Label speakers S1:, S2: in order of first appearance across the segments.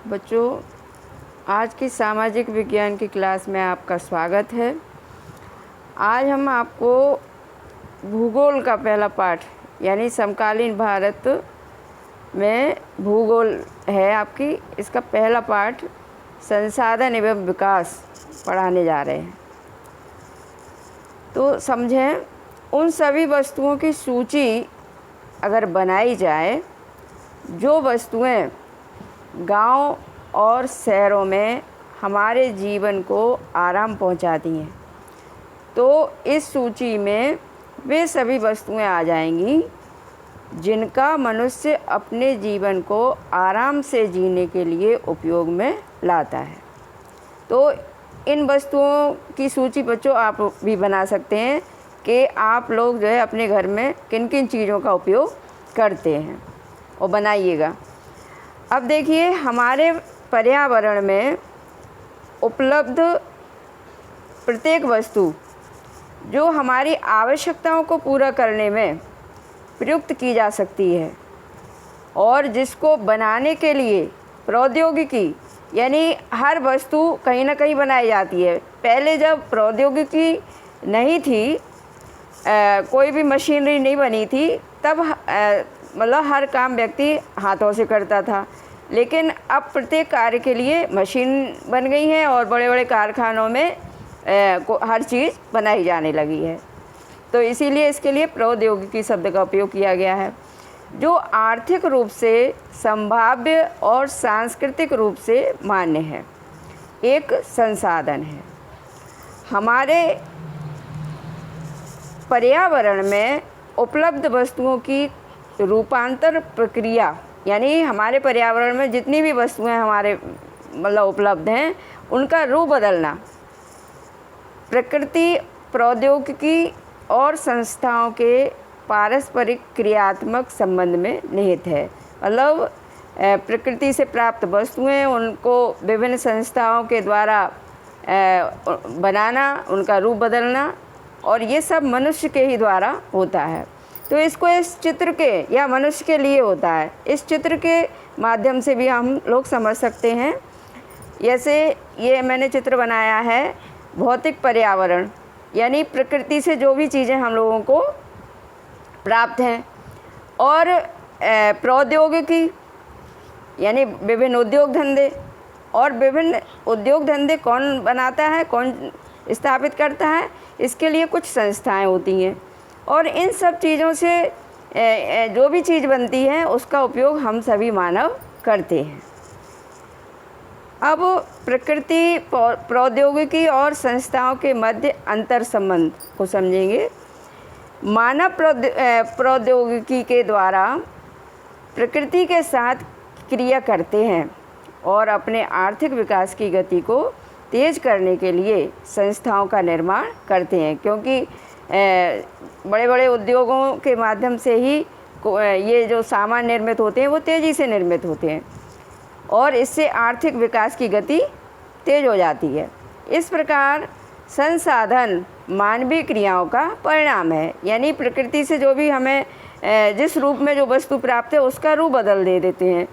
S1: बच्चों, आज की सामाजिक विज्ञान की क्लास में आपका स्वागत है। आज हम आपको भूगोल का पहला पाठ यानी समकालीन भारत में भूगोल है आपकी, इसका पहला पाठ संसाधन एवं विकास पढ़ाने जा रहे हैं। तो समझें, उन सभी वस्तुओं की सूची अगर बनाई जाए जो वस्तुएं गांव और शहरों में हमारे जीवन को आराम पहुंचाती हैं, तो इस सूची में वे सभी वस्तुएं आ जाएंगी जिनका मनुष्य अपने जीवन को आराम से जीने के लिए उपयोग में लाता है। तो इन वस्तुओं की सूची बच्चों आप भी बना सकते हैं कि आप लोग जो है अपने घर में किन किन चीज़ों का उपयोग करते हैं, और बनाइएगा। अब देखिए, हमारे पर्यावरण में उपलब्ध प्रत्येक वस्तु जो हमारी आवश्यकताओं को पूरा करने में प्रयुक्त की जा सकती है और जिसको बनाने के लिए प्रौद्योगिकी यानी हर वस्तु कहीं ना कहीं बनाई जाती है। पहले जब प्रौद्योगिकी नहीं थी, कोई भी मशीनरी नहीं बनी थी, तब मतलब हर काम व्यक्ति हाथों से करता था। लेकिन अब प्रत्येक कार्य के लिए मशीन बन गई है और बड़े बड़े कारखानों में हर चीज़ बनाई जाने लगी है। तो इसीलिए इसके लिए प्रौद्योगिकी शब्द का उपयोग किया गया है, जो आर्थिक रूप से संभाव्य और सांस्कृतिक रूप से मान्य है, एक संसाधन है। हमारे पर्यावरण में उपलब्ध वस्तुओं की रूपांतर प्रक्रिया यानी हमारे पर्यावरण में जितनी भी वस्तुएं हमारे मतलब उपलब्ध हैं, उनका रूप बदलना प्रकृति, प्रौद्योगिकी और संस्थाओं के पारस्परिक क्रियात्मक संबंध में निहित है। मतलब प्रकृति से प्राप्त वस्तुएं, उनको विभिन्न संस्थाओं के द्वारा बनाना, उनका रूप बदलना, और ये सब मनुष्य के ही द्वारा होता है। तो इसको इस चित्र के या मनुष्य के लिए होता है, इस चित्र के माध्यम से भी हम लोग समझ सकते हैं। जैसे ये मैंने चित्र बनाया है भौतिक पर्यावरण, यानी प्रकृति से जो भी चीज़ें हम लोगों को प्राप्त हैं, और प्रौद्योगिकी यानी विभिन्न उद्योग धंधे, और विभिन्न उद्योग धंधे कौन बनाता है, कौन स्थापित करता है, इसके लिए कुछ संस्थाएं होती हैं, और इन सब चीज़ों से जो भी चीज़ बनती है उसका उपयोग हम सभी मानव करते हैं। अब प्रकृति, प्रौद्योगिकी और संस्थाओं के मध्य अंतर संबंध को समझेंगे। मानव प्रौद्योगिकी के द्वारा प्रकृति के साथ क्रिया करते हैं और अपने आर्थिक विकास की गति को तेज करने के लिए संस्थाओं का निर्माण करते हैं, क्योंकि बड़े बड़े उद्योगों के माध्यम से ही ये जो सामान निर्मित होते हैं वो तेज़ी से निर्मित होते हैं, और इससे आर्थिक विकास की गति तेज हो जाती है। इस प्रकार संसाधन मानवीय क्रियाओं का परिणाम है, यानी प्रकृति से जो भी हमें जिस रूप में जो वस्तु प्राप्त है उसका रूप बदल देते हैं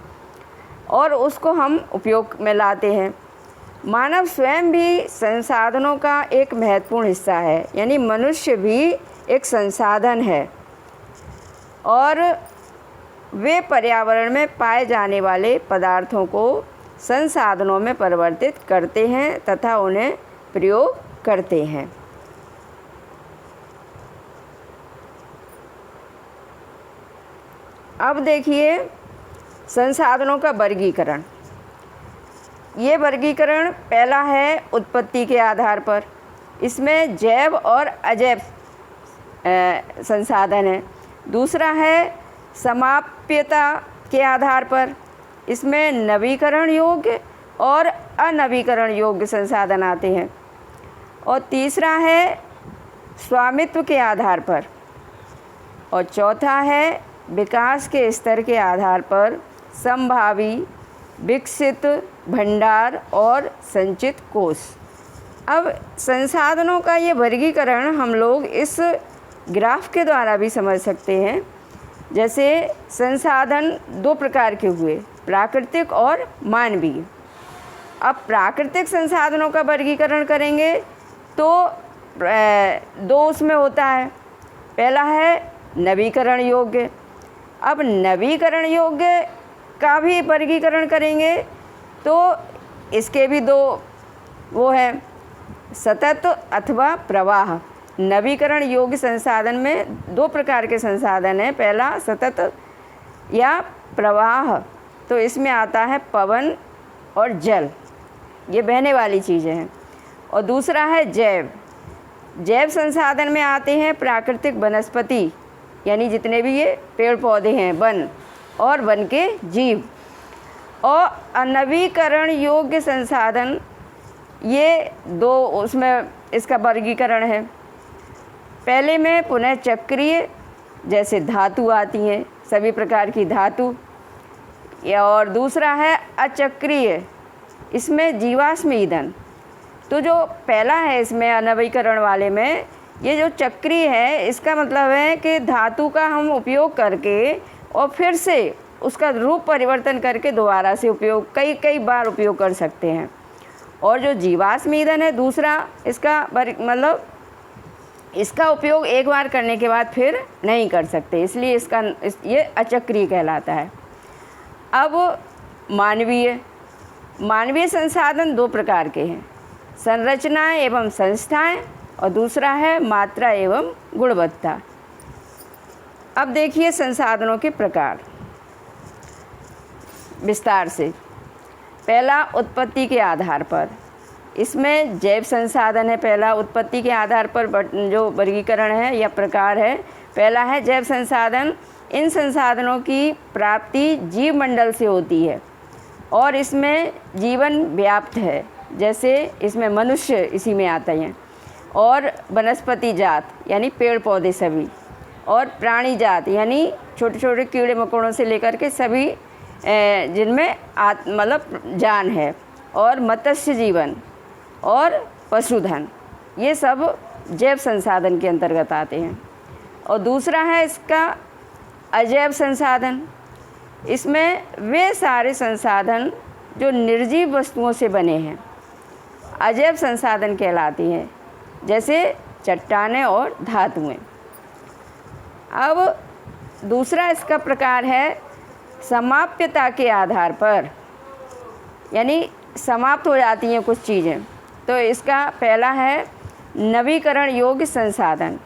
S1: और उसको हम उपयोग में लाते हैं। मानव स्वयं भी संसाधनों का एक महत्वपूर्ण हिस्सा है, यानी मनुष्य भी एक संसाधन है, और वे पर्यावरण में पाए जाने वाले पदार्थों को संसाधनों में परिवर्तित करते हैं तथा उन्हें प्रयोग करते हैं। अब देखिए संसाधनों का वर्गीकरण। ये वर्गीकरण पहला है उत्पत्ति के आधार पर, इसमें जैव और अजैव संसाधन है। दूसरा है समाप्यता के आधार पर, इसमें नवीकरण योग्य और अनवीकरण योग्य संसाधन आते हैं। और तीसरा है स्वामित्व के आधार पर, और चौथा है विकास के स्तर के आधार पर संभावी, विकसित, भंडार और संचित कोष। अब संसाधनों का ये वर्गीकरण हम लोग इस ग्राफ के द्वारा भी समझ सकते हैं। जैसे संसाधन दो प्रकार के हुए, प्राकृतिक और मानवीय। अब प्राकृतिक संसाधनों का वर्गीकरण करेंगे तो दो उसमें होता है। पहला है नवीकरण योग्य। अब नवीकरण योग्य का भी वर्गीकरण करेंगे तो इसके भी दो वो है, सतत अथवा प्रवाह। नवीकरण योग्य संसाधन में दो प्रकार के संसाधन हैं, पहला सतत या प्रवाह, तो इसमें आता है पवन और जल, ये बहने वाली चीज़ें हैं। और दूसरा है जैव। जैव संसाधन में आते हैं प्राकृतिक वनस्पति, यानी जितने भी ये पेड़ पौधे हैं, वन और वन के जीव। और अनवीकरण योग्य संसाधन, ये दो उसमें इसका वर्गीकरण है। पहले में पुनः चक्रीय, जैसे धातु आती हैं, सभी प्रकार की धातु। और दूसरा है अचक्रीय, इसमें जीवाश्म ईंधन। तो जो पहला है इसमें अनवीकरण वाले में, ये जो चक्रीय है इसका मतलब है कि धातु का हम उपयोग करके और फिर से उसका रूप परिवर्तन करके दोबारा से उपयोग कई बार उपयोग कर सकते हैं। और जो जीवाश्म ईंधन है दूसरा, इसका मतलब इसका उपयोग एक बार करने के बाद फिर नहीं कर सकते, इसलिए ये अचक्रीय कहलाता है। अब मानवीय संसाधन दो प्रकार के हैं, संरचनाएं एवं संस्थाएं, और दूसरा है मात्रा एवं गुणवत्ता। अब देखिए संसाधनों के प्रकार विस्तार से। पहला उत्पत्ति के आधार पर, इसमें जैव संसाधन है पहला। उत्पत्ति के आधार पर जो वर्गीकरण है या प्रकार है, पहला है जैव संसाधन। इन संसाधनों की प्राप्ति जीव मंडल से होती है और इसमें जीवन व्याप्त है, जैसे इसमें मनुष्य इसी में आते हैं, और वनस्पति जात यानी पेड़ पौधे सभी, और प्राणी जात यानी छोटे छोटे कीड़े मकोड़ों से लेकर के सभी जिनमें मतलब जान है, और मत्स्य जीवन और पशुधन, ये सब जैव संसाधन के अंतर्गत आते हैं। और दूसरा है इसका अजैव संसाधन। इसमें वे सारे संसाधन जो निर्जीव वस्तुओं से बने हैं अजैव संसाधन कहलाती हैं, जैसे चट्टानें और धातुएं। अब दूसरा इसका प्रकार है समाप्यता के आधार पर, यानी समाप्त हो जाती हैं कुछ चीज़ें, तो इसका पहला है नवीकरण योग्य संसाधन।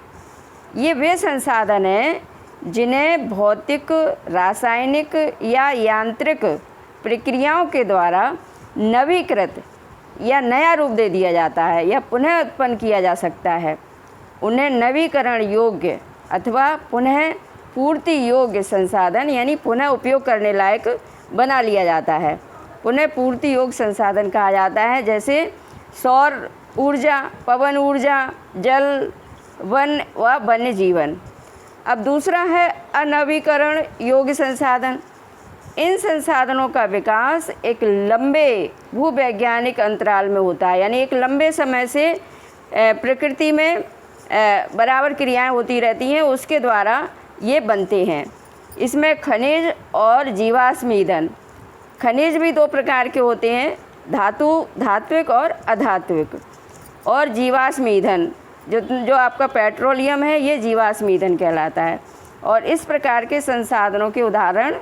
S1: ये वे संसाधन हैं जिन्हें भौतिक, रासायनिक या यांत्रिक प्रक्रियाओं के द्वारा नवीकृत या नया रूप दे दिया जाता है या पुनः उत्पन्न किया जा सकता है। उन्हें नवीकरण योग्य अथवा पुनः पूर्ति योग्य संसाधन यानी पुनः उपयोग करने लायक बना लिया जाता है। पुनः पूर्ति योग्य संसाधन कहा जाता है, जैसे सौर ऊर्जा, पवन ऊर्जा, जल, वन व वन्य जीवन। अब दूसरा है अनवीकरण योग्य संसाधन। इन संसाधनों का विकास एक लंबे भूवैज्ञानिक अंतराल में होता है, यानी एक लंबे समय से प्रकृति में बराबर क्रियाएं होती रहती हैं, उसके द्वारा ये बनते हैं। इसमें खनिज और जीवाश्म ईंधन। खनिज भी दो प्रकार के होते हैं, धात्विक और अधात्विक। और जीवाश्म ईंधन जो आपका पेट्रोलियम है, ये जीवाश्म ईंधन कहलाता है। और इस प्रकार के संसाधनों के उदाहरण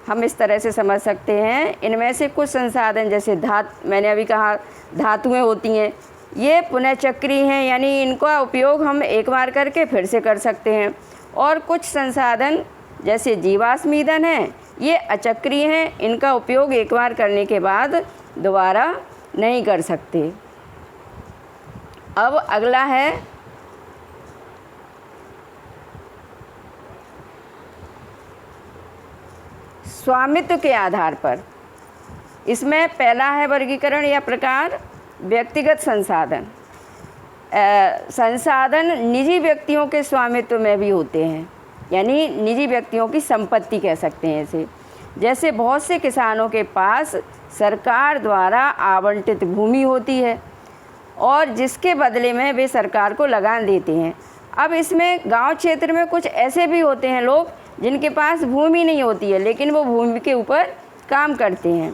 S1: हम इस तरह से समझ सकते हैं। इनमें से कुछ संसाधन जैसे मैंने अभी कहा धातुएं होती हैं, ये पुनःचक्रीय हैं, यानी इनका उपयोग हम एक बार करके फिर से कर सकते हैं। और कुछ संसाधन जैसे जीवाश्म ईंधन हैं, ये अचक्रीय हैं, इनका उपयोग एक बार करने के बाद दोबारा नहीं कर सकते। अब अगला है स्वामित्व के आधार पर। इसमें पहला है वर्गीकरण या प्रकार व्यक्तिगत संसाधन। संसाधन निजी व्यक्तियों के स्वामित्व में भी होते हैं, यानी निजी व्यक्तियों की संपत्ति कह सकते हैं इसे। जैसे बहुत से किसानों के पास सरकार द्वारा आवंटित भूमि होती है और जिसके बदले में वे सरकार को लगान देते हैं। अब इसमें गांव क्षेत्र में कुछ ऐसे भी होते हैं लोग जिनके पास भूमि नहीं होती है, लेकिन वो भूमि के ऊपर काम करते हैं।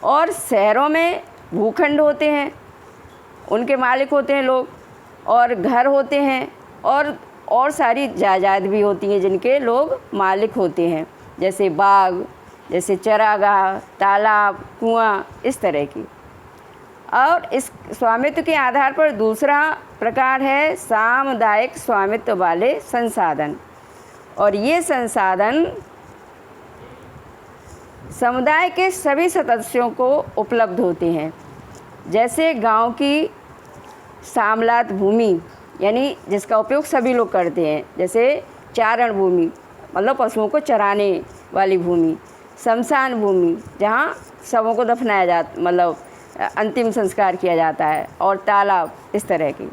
S1: और शहरों में भूखंड होते हैं, उनके मालिक होते हैं लोग, और घर होते हैं, और सारी जायदाद भी होती हैं जिनके लोग मालिक होते हैं, जैसे बाग, जैसे चरागाह, तालाब, कुआं, इस तरह की। और इस स्वामित्व के आधार पर दूसरा प्रकार है सामुदायिक स्वामित्व वाले संसाधन। और ये संसाधन समुदाय के सभी सदस्यों को उपलब्ध होते हैं। जैसे गांव की सामलात भूमि, यानी जिसका उपयोग सभी लोग करते हैं, जैसे चारण भूमि मतलब पशुओं को चराने वाली भूमि, शमशान भूमि जहाँ शवों को दफनाया मतलब अंतिम संस्कार किया जाता है, और तालाब, इस तरह की।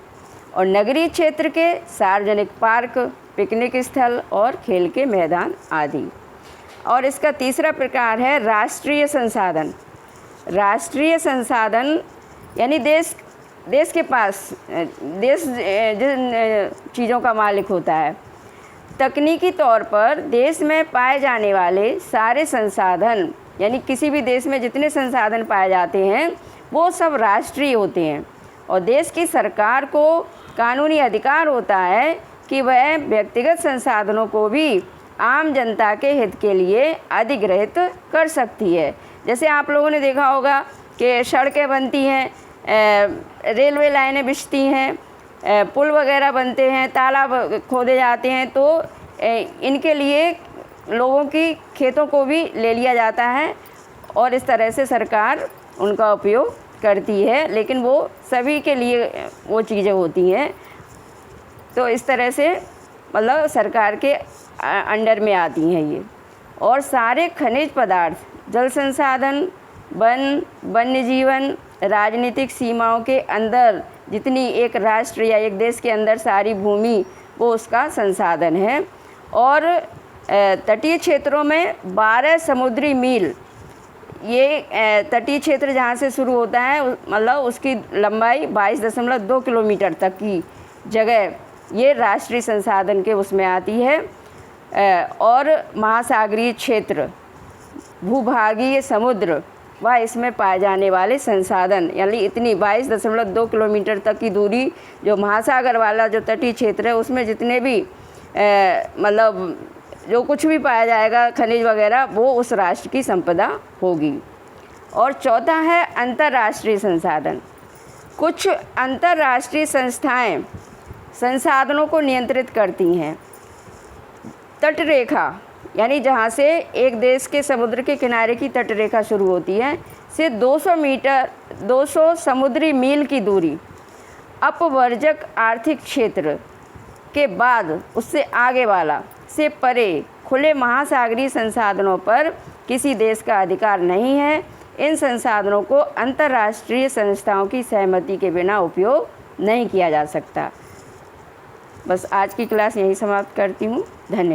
S1: और नगरीय क्षेत्र के सार्वजनिक पार्क, पिकनिक स्थल और खेल के मैदान आदि। और इसका तीसरा प्रकार है राष्ट्रीय संसाधन। राष्ट्रीय संसाधन यानी देश के पास देश जिन चीज़ों का मालिक होता है। तकनीकी तौर पर देश में पाए जाने वाले सारे संसाधन, यानी किसी भी देश में जितने संसाधन पाए जाते हैं वो सब राष्ट्रीय होते हैं। और देश की सरकार को कानूनी अधिकार होता है कि वह व्यक्तिगत संसाधनों को भी आम जनता के हित के लिए अधिग्रहित कर सकती है। जैसे आप लोगों ने देखा होगा कि सड़कें बनती हैं, रेलवे लाइनें बिछती हैं, पुल वगैरह बनते हैं, तालाब खोदे जाते हैं, तो इनके लिए लोगों की खेतों को भी ले लिया जाता है और इस तरह से सरकार उनका उपयोग करती है, लेकिन वो सभी के लिए वो चीज़ें होती हैं। तो इस तरह से मतलब सरकार के अंडर में आती हैं ये। और सारे खनिज पदार्थ, जल संसाधन, वन, वन्य जीवन, राजनीतिक सीमाओं के अंदर जितनी एक राष्ट्र या एक देश के अंदर सारी भूमि, वो उसका संसाधन है। और तटीय क्षेत्रों में 12 समुद्री मील, ये तटीय क्षेत्र जहाँ से शुरू होता है मतलब उसकी लंबाई 22.2 किलोमीटर तक की जगह ये राष्ट्रीय संसाधन के उसमें आती है। और महासागरीय क्षेत्र, भूभागीय समुद्र व इसमें पाए जाने वाले संसाधन, यानी इतनी 22.2 किलोमीटर तक की दूरी जो महासागर वाला जो तटीय क्षेत्र है उसमें जितने भी मतलब जो कुछ भी पाया जाएगा खनिज वगैरह, वो उस राष्ट्र की संपदा होगी। और चौथा है अंतर्राष्ट्रीय संसाधन। कुछ अंतर्राष्ट्रीय संस्थाएं संसाधनों को नियंत्रित करती हैं। तटरेखा यानी जहाँ से एक देश के समुद्र के किनारे की तटरेखा शुरू होती है से 200 समुद्री मील की दूरी, अपवर्जक आर्थिक क्षेत्र के बाद उससे आगे वाला से परे खुले महासागरीय संसाधनों पर किसी देश का अधिकार नहीं है। इन संसाधनों को अंतर्राष्ट्रीय संस्थाओं की सहमति के बिना उपयोग नहीं किया जा सकता। बस आज की क्लास यहीं समाप्त करती हूँ। धन्यवाद।